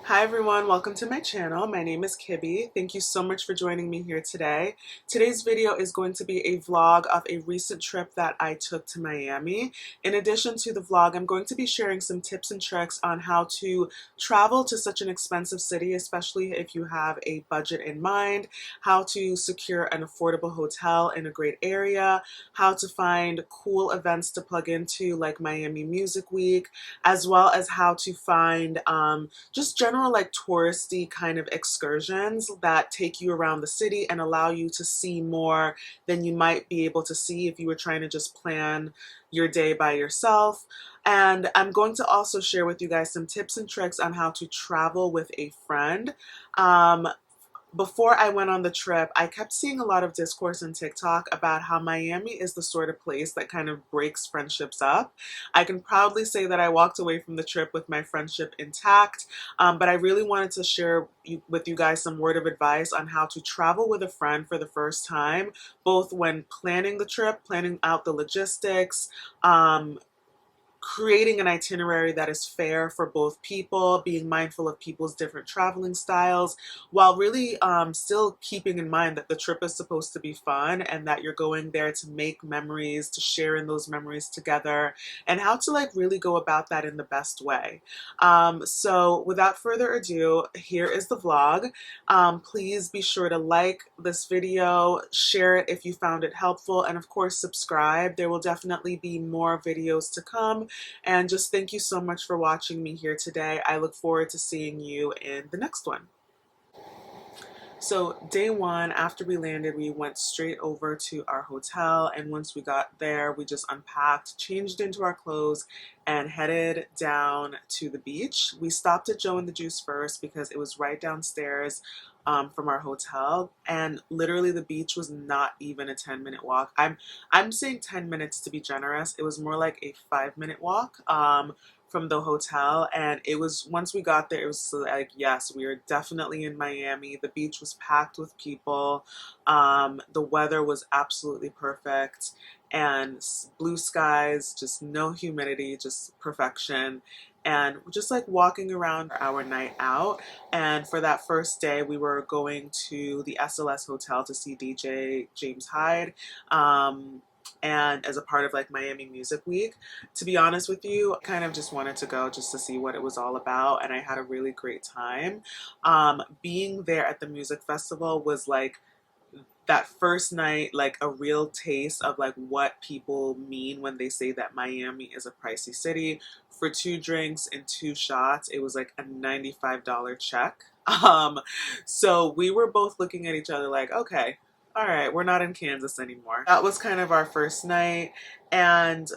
Hi everyone, welcome to my channel. My name is Kibby. Thank you so much for joining me here today. Today's video is going to be a vlog of a recent trip that I took to Miami. In addition to the vlog, I'm going to be sharing some tips and tricks on how to travel to such an expensive city, especially if you have a budget in mind, how to secure an affordable hotel in a great area, how to find cool events to plug into like Miami Music Week, as well as how to find just general like touristy kind of excursions that take you around the city and allow you to see more than you might be able to see if you were trying to just plan your day by yourself. And I'm going to also share with you guys some tips and tricks on how to travel with a friend. Um, Before I went on the trip, I kept seeing a lot of discourse on TikTok about how Miami is the sort of place that kind of breaks friendships up. I can proudly say that I walked away from the trip with my friendship intact, but I really wanted to share with you guys some word of advice on how to travel with a friend for the first time, both when planning the trip, planning out the logistics, creating an itinerary that is fair for both people, being mindful of people's different traveling styles, while really still keeping in mind that the trip is supposed to be fun and that you're going there to make memories, to share in those memories together, and how to like really go about that in the best way. So without further ado, here is the vlog. Please be sure to like this video, share it if you found it helpful, and of course subscribe. There will definitely be more videos to come. And just thank you so much for watching me here today. I look forward to seeing you in the next one. So day one, after we landed, we went straight over to our hotel, and once we got there, we just unpacked, changed into our clothes, and headed down to the beach. We stopped at Joe and the Juice first because it was right downstairs from our hotel, and literally the beach was not even a 10-minute walk. I'm saying 10 minutes to be generous. It was more like a 5-minute walk. From the hotel, and it was, once we got there, it was like, yes, we are definitely in Miami. The beach was packed with people. The weather was absolutely perfect, and blue skies, just no humidity, just perfection. And just like walking around our night out. And for that first day, we were going to the SLS Hotel to see DJ James Hyde. And as a part of like Miami Music Week. To be honest with you, I kind of just wanted to go just to see what it was all about, and I had a really great time. Being there at the music festival was like that first night, like a real taste of like what people mean when they say that Miami is a pricey city. For 2 drinks and 2 shots, it was like a $95 check. So we were both looking at each other like, okay, all right, we're not in Kansas anymore. That was kind of our first night. And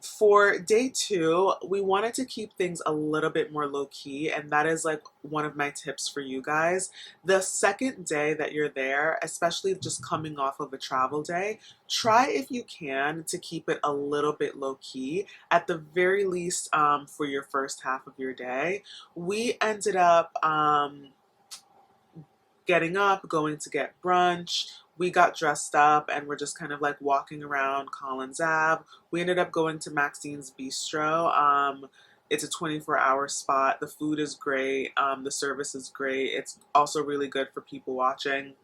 for day two, we wanted to keep things a little bit more low key, and that is like one of my tips for you guys. The second day that you're there, especially just coming off of a travel day, try if you can to keep it a little bit low key, at the very least for your first half of your day. We ended up getting up, going to get brunch. We got dressed up and we're just kind of like walking around Collins Ave. We ended up going to Maxine's Bistro. It's a 24-hour spot. The food is great. The service is great. It's also really good for people watching.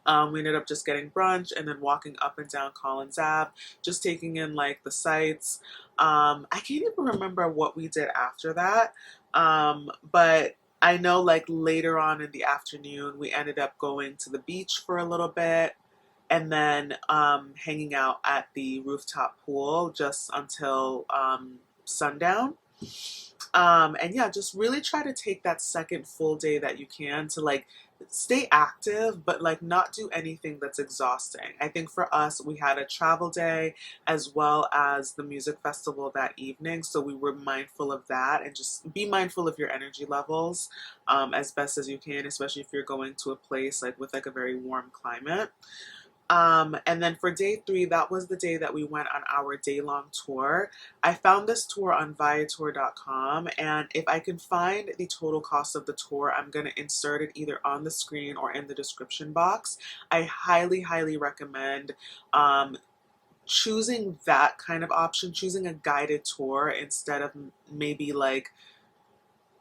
We ended up just getting brunch and then walking up and down Collins Ave, just taking in like the sights. I can't even remember what we did after that, but I know like later on in the afternoon we ended up going to the beach for a little bit and then hanging out at the rooftop pool just until sundown. And yeah, just really try to take that second full day that you can to like stay active, but like not do anything that's exhausting. I think for us, we had a travel day as well as the music festival that evening. So we were mindful of that, and just be mindful of your energy levels as best as you can, especially if you're going to a place like with like a very warm climate. And then for day three, that was the day that we went on our day-long tour. I found this tour on viator.com, and if I can find the total cost of the tour, I'm going to insert it either on the screen or in the description box. I highly, highly recommend choosing that kind of option, choosing a guided tour instead of maybe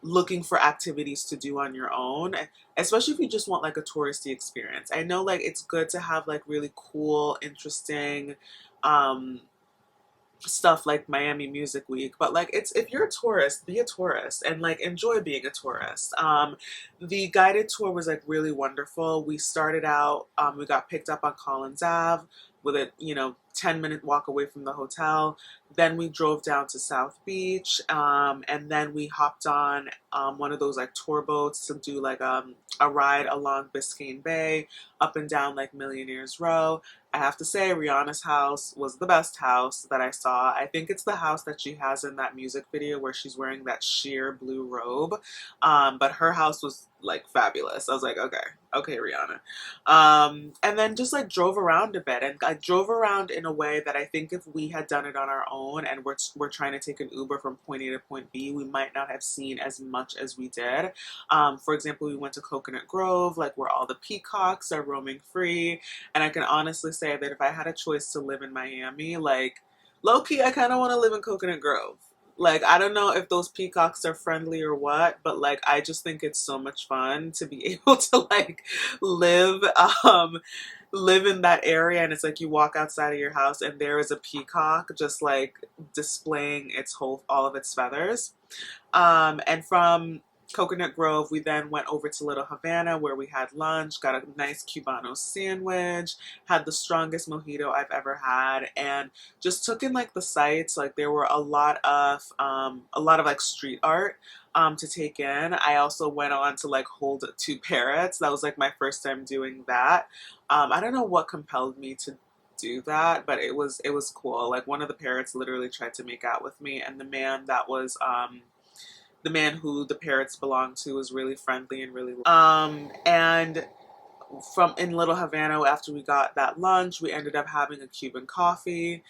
looking for activities to do on your own, especially if you just want like a touristy experience. I know like it's good to have like really cool, interesting um stuff like Miami Music Week, but like it's, if you're a tourist, be a tourist and like enjoy being a tourist. The guided tour was like really wonderful. We started out, we got picked up on Collins Ave with a 10-minute walk away from the hotel. Then we drove down to South Beach, and then we hopped on one of those like tour boats to do like a ride along Biscayne Bay, up and down like Millionaire's Row. I have to say, Rihanna's house was the best house that I saw. I think it's the house that she has in that music video where she's wearing that sheer blue robe. But her house was like fabulous. I was like, okay, okay, Rihanna. And then just like drove around a bit, and I drove around in a way that I think if we had done it on our own and we're trying to take an Uber from point A to point B, we might not have seen as much as we did. For example, we went to Coconut Grove, like where all the peacocks are roaming free. And I can honestly say that if I had a choice to live in Miami, like low-key, I kind of want to live in Coconut Grove. Like, I don't know if those peacocks are friendly or what, but like, I just think it's so much fun to be able to like live, live in that area. And it's like you walk outside of your house and there is a peacock just like displaying all of its feathers. And from Coconut Grove, we then went over to Little Havana where we had lunch, got a nice Cubano sandwich, had the strongest mojito I've ever had, and just took in like the sights. Like there were a lot of like street art to take in. I also went on to like hold two parrots. That was like my first time doing that. I don't know what compelled me to do that, but it was cool. Like one of the parrots literally tried to make out with me, and the man who the parrots belonged to was really friendly and really and from in Little Havana, after we got that lunch, we ended up having a Cuban coffee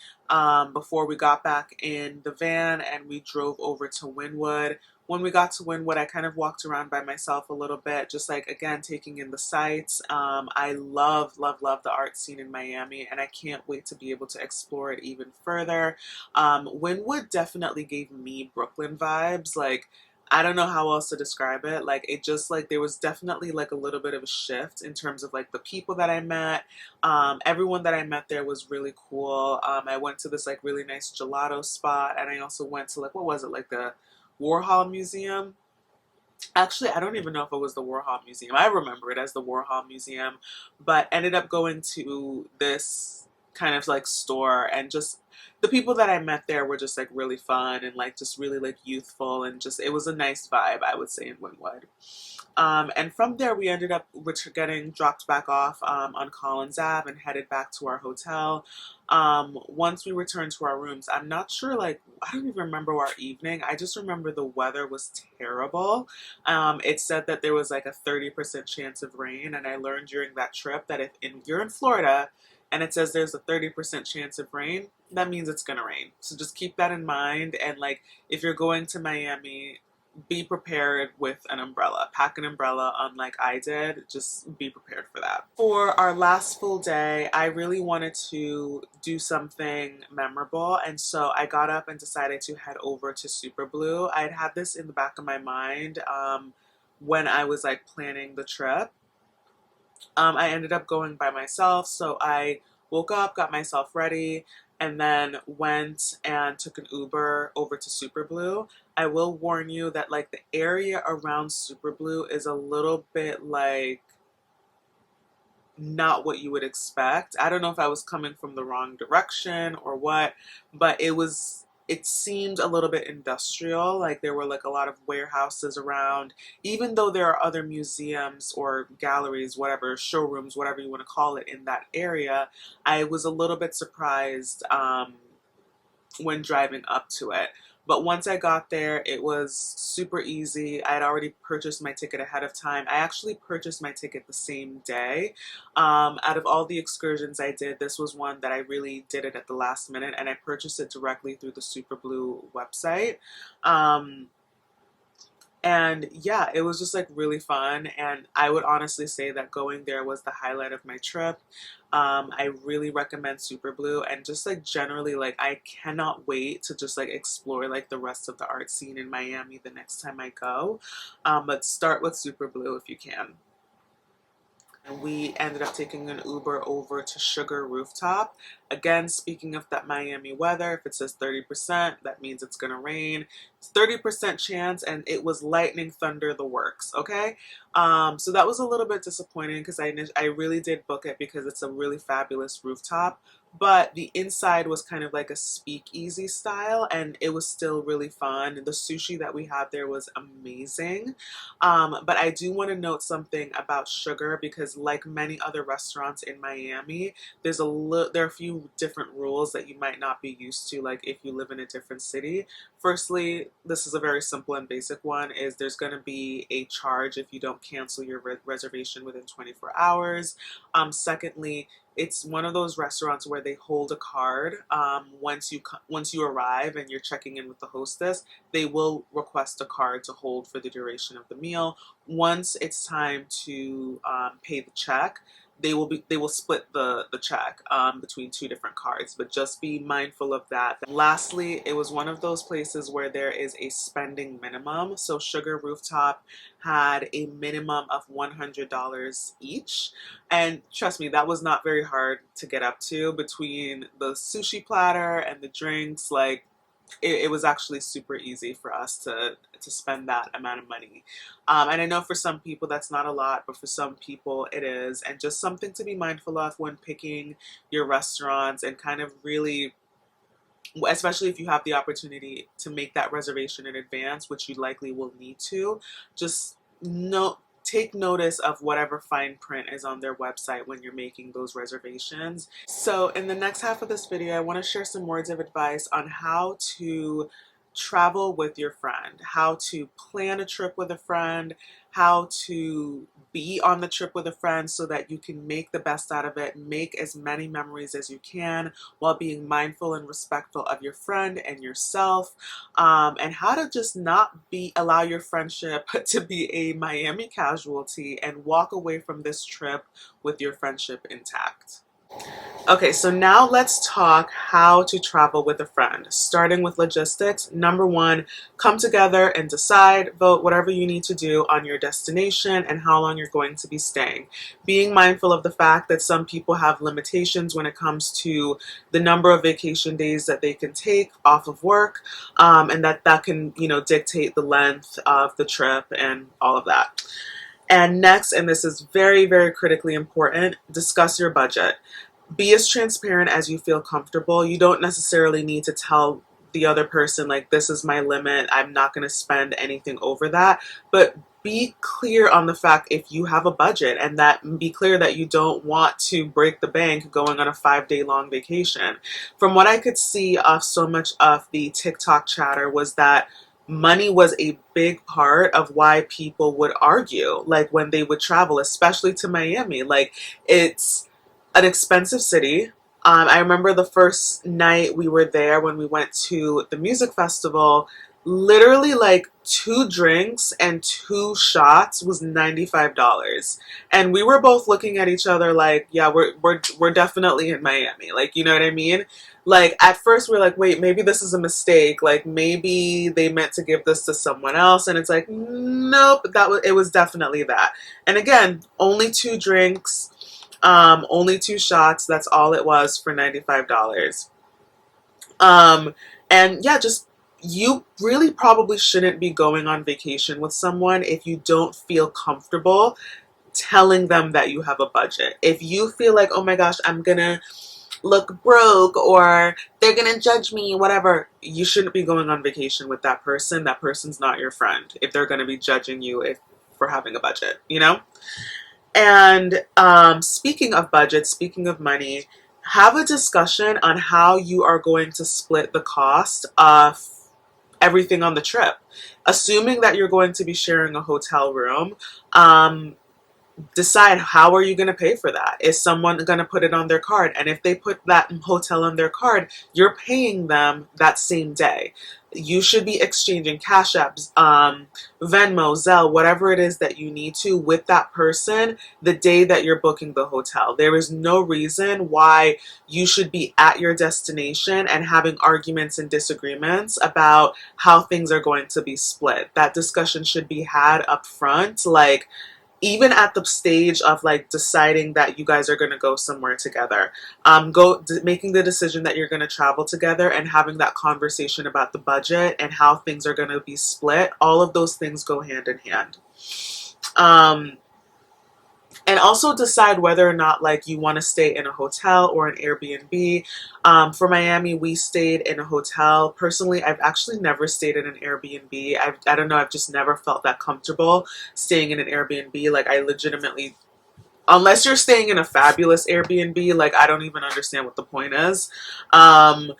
before we got back in the van, and we drove over to Wynwood. When we got to Wynwood, I kind of walked around by myself a little bit, just like, again, taking in the sights. I love, love, love the art scene in Miami, and I can't wait to be able to explore it even further. Wynwood definitely gave me Brooklyn vibes. Like, I don't know how else to describe it. Like, it just, like, there was definitely, like, a little bit of a shift in terms of, like, the people that I met. Everyone that I met there was really cool. I went to this, like, really nice gelato spot, and I also went to, like, what was it, like, the Warhol Museum. Actually, I don't even know if it was the Warhol Museum. I remember it as the Warhol Museum, but ended up going to this kind of like store, and just the people that I met there were just like really fun and like just really like youthful, and just it was a nice vibe, I would say, in Wynwood. And from there, we ended up getting dropped back off on Collins Ave and headed back to our hotel. Once we returned to our rooms, I'm not sure, like, I don't even remember our evening. I just remember the weather was terrible. It said that there was like a 30% chance of rain, and I learned during that trip that if you're in Florida and it says there's a 30% chance of rain, that means it's gonna rain. So just keep that in mind, and like if you're going to Miami, be prepared with an umbrella. Pack an umbrella, unlike I did. Just be prepared for that. For our last full day, I really wanted to do something memorable, and so I got up and decided to head over to Super Blue. I had had this in the back of my mind when I was like planning the trip. I ended up going by myself, so I woke up, got myself ready, and then went and took an Uber over to Super Blue. I will warn you that like the area around Super Blue is a little bit like not what you would expect. I don't know if I was coming from the wrong direction or what, but it seemed a little bit industrial. Like there were like a lot of warehouses around, even though there are other museums or galleries, whatever, showrooms, whatever you want to call it, in that area. I was a little bit surprised when driving up to it. But once I got there, it was super easy. I had already purchased my ticket ahead of time. I actually purchased my ticket the same day. Out of all the excursions I did, this was one that I really did it at the last minute, and I purchased it directly through the Super Blue website. And yeah, it was just like really fun. And I would honestly say that going there was the highlight of my trip. I really recommend Super Blue, and just like generally, like I cannot wait to just like explore like the rest of the art scene in Miami the next time I go. But start with Super Blue if you can. And we ended up taking an Uber over to Sugar Rooftop. Again, speaking of that Miami weather, if it says 30%, that means it's gonna rain. It's 30% chance, and it was lightning, thunder, the works, okay? So that was a little bit disappointing because I really did book it because it's a really fabulous rooftop, but the inside was kind of like a speakeasy style, and it was still really fun. The sushi that we had there was amazing. But I do want to note something about Sugar because, like many other restaurants in Miami, there are a few different rules that you might not be used to, like if you live in a different city. Firstly, this is a very simple and basic one: is there's going to be a charge if you don't cancel your reservation within 24 hours. Secondly, it's one of those restaurants where they hold a card once you arrive and you're checking in with the hostess. They will request a card to hold for the duration of the meal. Once it's time to pay the check, they will split the check between two different cards, but just be mindful of that. Lastly, it was one of those places where there is a spending minimum. So Sugar Rooftop had a minimum of $100 each, and trust me, that was not very hard to get up to. Between the sushi platter and the drinks, like it was actually super easy for us to spend that amount of money. And I know for some people that's not a lot, but for some people it is. And just something to be mindful of when picking your restaurants, and kind of really, especially if you have the opportunity to make that reservation in advance, which you likely will need to, just take notice of whatever fine print is on their website when you're making those reservations. So in the next half of this video, I want to share some words of advice on how to travel with your friend, how to plan a trip with a friend, how to be on the trip with a friend so that you can make the best out of it, make as many memories as you can while being mindful and respectful of your friend and yourself, and how to just not allow your friendship to be a Miami casualty and walk away from this trip with your friendship intact. Okay, so now let's talk how to travel with a friend. Starting with logistics, number one, come together and decide, vote, whatever you need to do on your destination and how long you're going to be staying. Being mindful of the fact that some people have limitations when it comes to the number of vacation days that they can take off of work, and that can, dictate the length of the trip and all of that. And next, and this is very, very critically important, discuss your budget. Be as transparent as you feel comfortable. You don't necessarily need to tell the other person, like, this is my limit, I'm not going to spend anything over that. But be clear on the fact if you have a budget, and that be clear that you don't want to break the bank going on a 5-day long vacation. From what I could see of so much of the TikTok chatter was that money was a big part of why people would argue, like when they would travel, especially to Miami. Like, it's an expensive city. I remember the first night we were there when we went to the music festival, literally like 2 drinks and 2 shots was $95. And we were both looking at each other like, yeah, we're definitely in Miami. Like, you know what I mean? Like, at first we're like, wait, maybe this is a mistake. Like, maybe they meant to give this to someone else. And it's like, nope, it was definitely that. And again, only 2 drinks. Only 2 shots. That's all it was for $95. And yeah, just, you really probably shouldn't be going on vacation with someone if you don't feel comfortable telling them that you have a budget. If you feel like, oh my gosh, I'm gonna look broke or they're gonna judge me, whatever, you shouldn't be going on vacation with that person. That person's not your friend if they're gonna be judging you for having a budget, And speaking of budget, speaking of money, have a discussion on how you are going to split the cost of everything on the trip. Assuming that you're going to be sharing a hotel room, decide how are you going to pay for that. Is someone going to put it on their card? And if they put that hotel on their card, you're paying them that same day. you should be exchanging Cash Apps, Venmo, Zelle, whatever it is that you need to with that person the day that you're booking the hotel. There is no reason why you should be at your destination and having arguments and disagreements about how things are going to be split. That discussion should be had up front, like even at the stage of like deciding that you guys are going to go somewhere together, making the decision that you're going to travel together and having that conversation about the budget and how things are going to be split. All of those things go hand in hand. And also decide whether or not like you want to stay in a hotel or an Airbnb. For Miami, we stayed in a hotel. Personally, I've actually never stayed in an Airbnb. I don't know, I've just never felt that comfortable staying in an Airbnb. Like I legitimately, unless you're staying in a fabulous Airbnb, like I don't even understand what the point is. Um,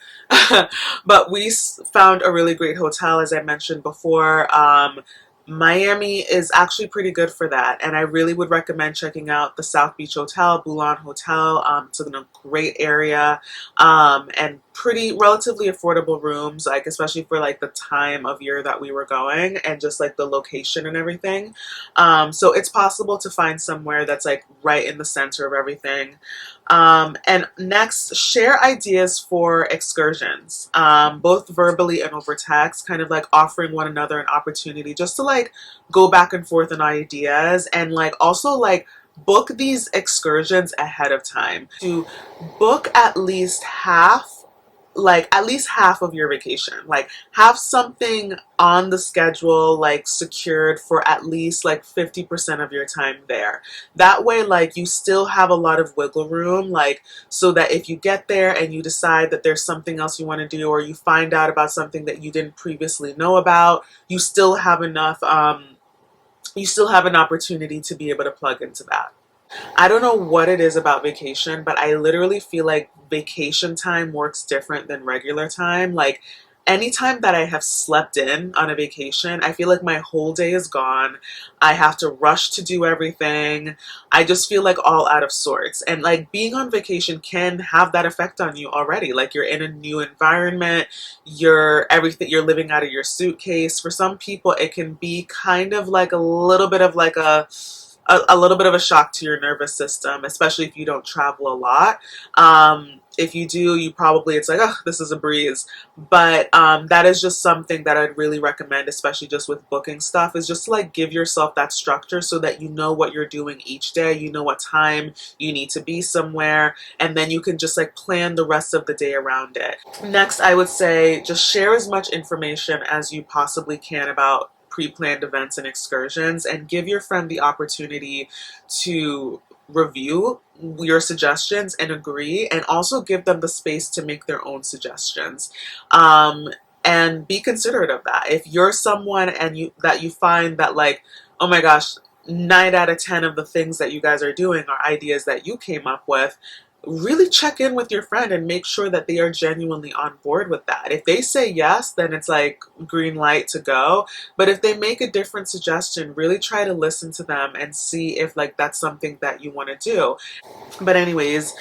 but we found a really great hotel, as I mentioned before. Miami is actually pretty good for that, and I really would recommend checking out the South Beach Hotel, Bulan Hotel. It's in a great area, and pretty relatively affordable rooms, like especially for like the time of year that we were going and just like the location and everything. So it's possible to find somewhere that's like right in the center of everything. And next, share ideas for excursions, both verbally and over text, kind of like offering one another an opportunity just to like go back and forth on ideas, and like also like book these excursions ahead of time. To book at least half of your vacation. Like have something on the schedule like secured for at least like 50% of your time there. That way like you still have a lot of wiggle room, like so that if you get there and you decide that there's something else you want to do, or you find out about something that you didn't previously know about, you still have enough you still have an opportunity to be able to plug into that. I don't know what it is about vacation, but I literally feel like vacation time works different than regular time. Like anytime that I have slept in on a vacation, I feel like my whole day is gone. I have to rush to do everything. I just feel like all out of sorts. And like being on vacation can have that effect on you already. Like you're in a new environment, you're living out of your suitcase. For some people, it can be kind of like a little bit of like a little bit of a shock to your nervous system, especially if you don't travel a lot. If you do, it's like, oh, this is a breeze. But that is just something that I'd really recommend, especially just with booking stuff, is just to like give yourself that structure so that you know what you're doing each day, you know what time you need to be somewhere, and then you can just like plan the rest of the day around it. Next, I would say just share as much information as you possibly can about pre-planned events and excursions, and give your friend the opportunity to review your suggestions and agree, and also give them the space to make their own suggestions. And be considerate of that. If you're someone and you find that like, oh my gosh, 9 out of 10 of the things that you guys are doing are ideas that you came up with, really check in with your friend and make sure that they are genuinely on board with that. If they say yes, then it's like green light to go. But if they make a different suggestion, really try to listen to them and see if like that's something that you want to do. But anyways,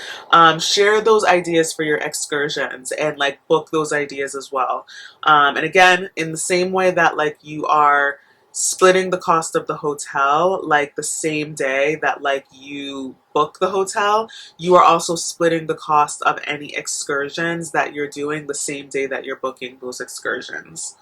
share those ideas for your excursions and like book those ideas as well. And again, in the same way that like you are splitting the cost of the hotel like the same day that like you book the hotel, you are also splitting the cost of any excursions that you're doing the same day that you're booking those excursions.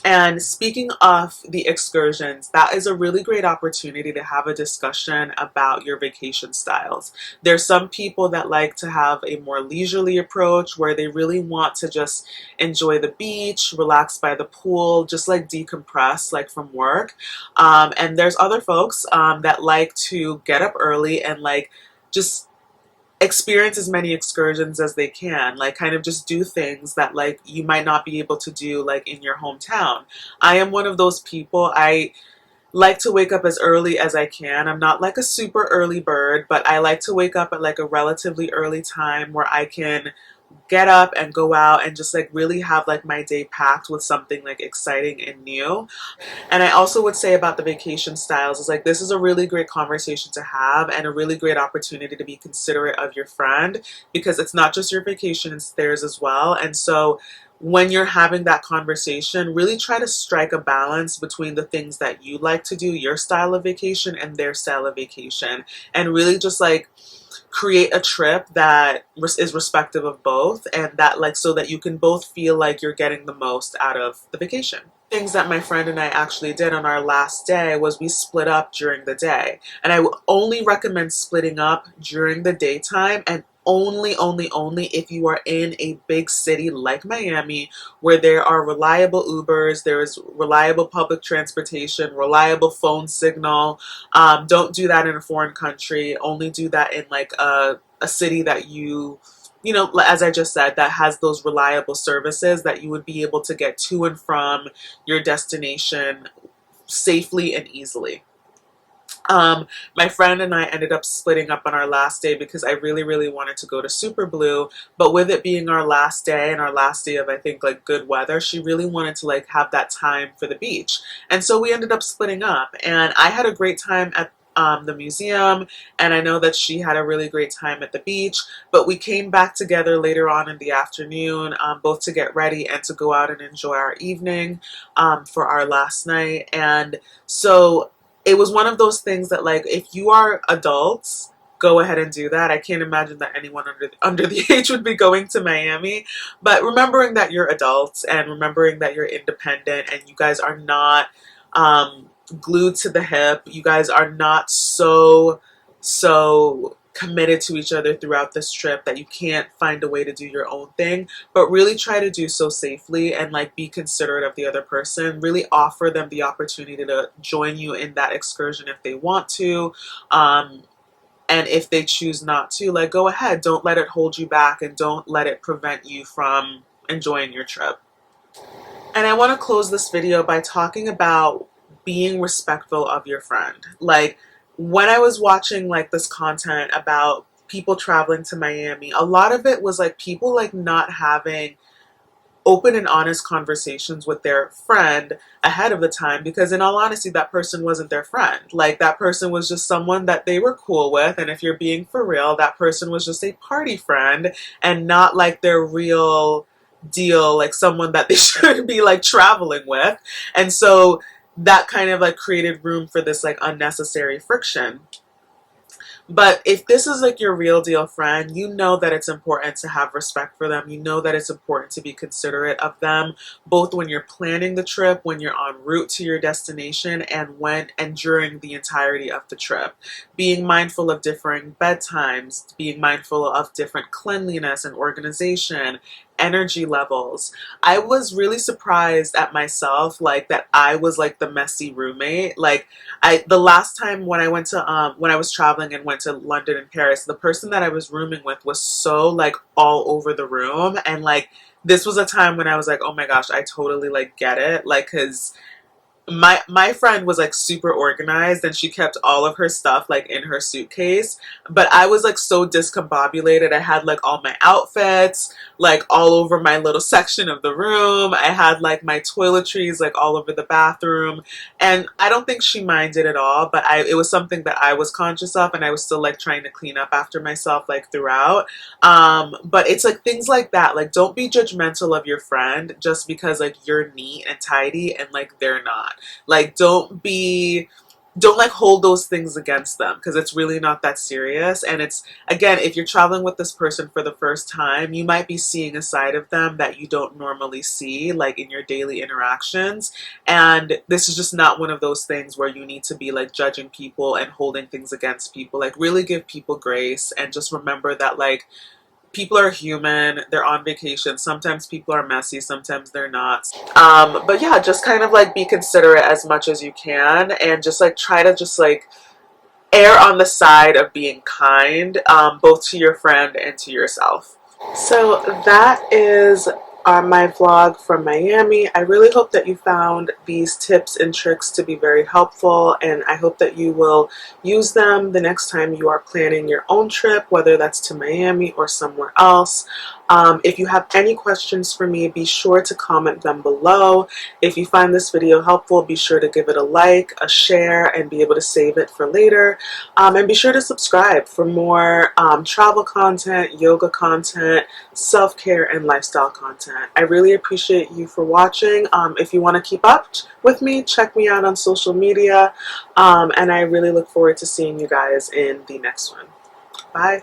And speaking of the excursions, that is a really great opportunity to have a discussion about your vacation styles. There's some people that like to have a more leisurely approach where they really want to just enjoy the beach, relax by the pool, just like decompress like from work. And there's other folks that like to get up early and like just experience as many excursions as they can, like kind of just do things that like you might not be able to do like in your hometown. I am one of those people. I like to wake up as early as I can. I'm not like a super early bird, but I like to wake up at like a relatively early time where I can get up and go out and just like really have like my day packed with something like exciting and new. And I also would say about the vacation styles is like this is a really great conversation to have and a really great opportunity to be considerate of your friend, because it's not just your vacation, it's theirs as well. And so when you're having that conversation, really try to strike a balance between the things that you like to do, your style of vacation, and their style of vacation, and really just like create a trip that is respective of both, and that like so that you can both feel like you're getting the most out of the vacation. Things that my friend and I actually did on our last day was we split up during the day. And I only recommend splitting up during the daytime, and only if you are in a big city like Miami, where there are reliable Ubers, there is reliable public transportation, reliable phone signal. Don't do that in a foreign country. Only do that in like a city that you know, as I just said, that has those reliable services that you would be able to get to and from your destination safely and easily. My friend and I ended up splitting up on our last day because I really wanted to go to Super Blue, but with it being our last day and our last day of, I think, like good weather, she really wanted to like have that time for the beach. And so we ended up splitting up, and I had a great time at the museum, and I know that she had a really great time at the beach, but we came back together later on in the afternoon, both to get ready and to go out and enjoy our evening for our last night. And so it was one of those things that, like, if you are adults, go ahead and do that. I can't imagine that anyone under the age would be going to Miami. But remembering that you're adults and remembering that you're independent and you guys are not glued to the hip, you guys are not so committed to each other throughout this trip that you can't find a way to do your own thing, but really try to do so safely and like be considerate of the other person. Really offer them the opportunity to join you in that excursion if they want to, and if they choose not to, like, go ahead. Don't let it hold you back, and don't let it prevent you from enjoying your trip. And I want to close this video by talking about being respectful of your friend. Like, when I was watching like this content about people traveling to Miami, a lot of it was like people like not having open and honest conversations with their friend ahead of the time, because in all honesty, that person wasn't their friend. Like, that person was just someone that they were cool with, and if you're being for real, that person was just a party friend and not like their real deal, like someone that they should be like traveling with. And so that kind of like created room for this like unnecessary friction. But if this is like your real deal friend, you know that it's important to have respect for them. You know that it's important to be considerate of them, both when you're planning the trip, when you're en route to your destination, and when and during the entirety of the trip. Being mindful of differing bedtimes, being mindful of different cleanliness and organization, energy levels. I was really surprised at myself, like that I was like the messy roommate. Like, the last time when I went to when I was traveling and went to London and Paris, the person that I was rooming with was so like all over the room, and like this was a time when I was like, oh my gosh, I totally like get it, like, cuz my friend was like super organized and she kept all of her stuff like in her suitcase, but I was like so discombobulated. I had like all my outfits like all over my little section of the room. I had like my toiletries like all over the bathroom, and I don't think she minded at all, but it was something that I was conscious of, and I was still like trying to clean up after myself like throughout. But it's like things like that. Like, don't be judgmental of your friend just because like you're neat and tidy and like they're not. Like, don't like hold those things against them, because it's really not that serious. And it's, again, if you're traveling with this person for the first time, you might be seeing a side of them that you don't normally see like in your daily interactions. And this is just not one of those things where you need to be like judging people and holding things against people. Like, really give people grace, and just remember that like people are human, they're on vacation, sometimes people are messy, sometimes they're not. But yeah, just kind of like be considerate as much as you can, and just like try to just like err on the side of being kind, both to your friend and to yourself. So that is my vlog from Miami. I really hope that you found these tips and tricks to be very helpful, and I hope that you will use them the next time you are planning your own trip, whether that's to Miami or somewhere else. If you have any questions for me, be sure to comment them below. If you find this video helpful, be sure to give it a like, a share, and be able to save it for later. And be sure to subscribe for more travel content, yoga content, self-care, and lifestyle content. I really appreciate you for watching. If you want to keep up with me, check me out on social media. And I really look forward to seeing you guys in the next one. Bye.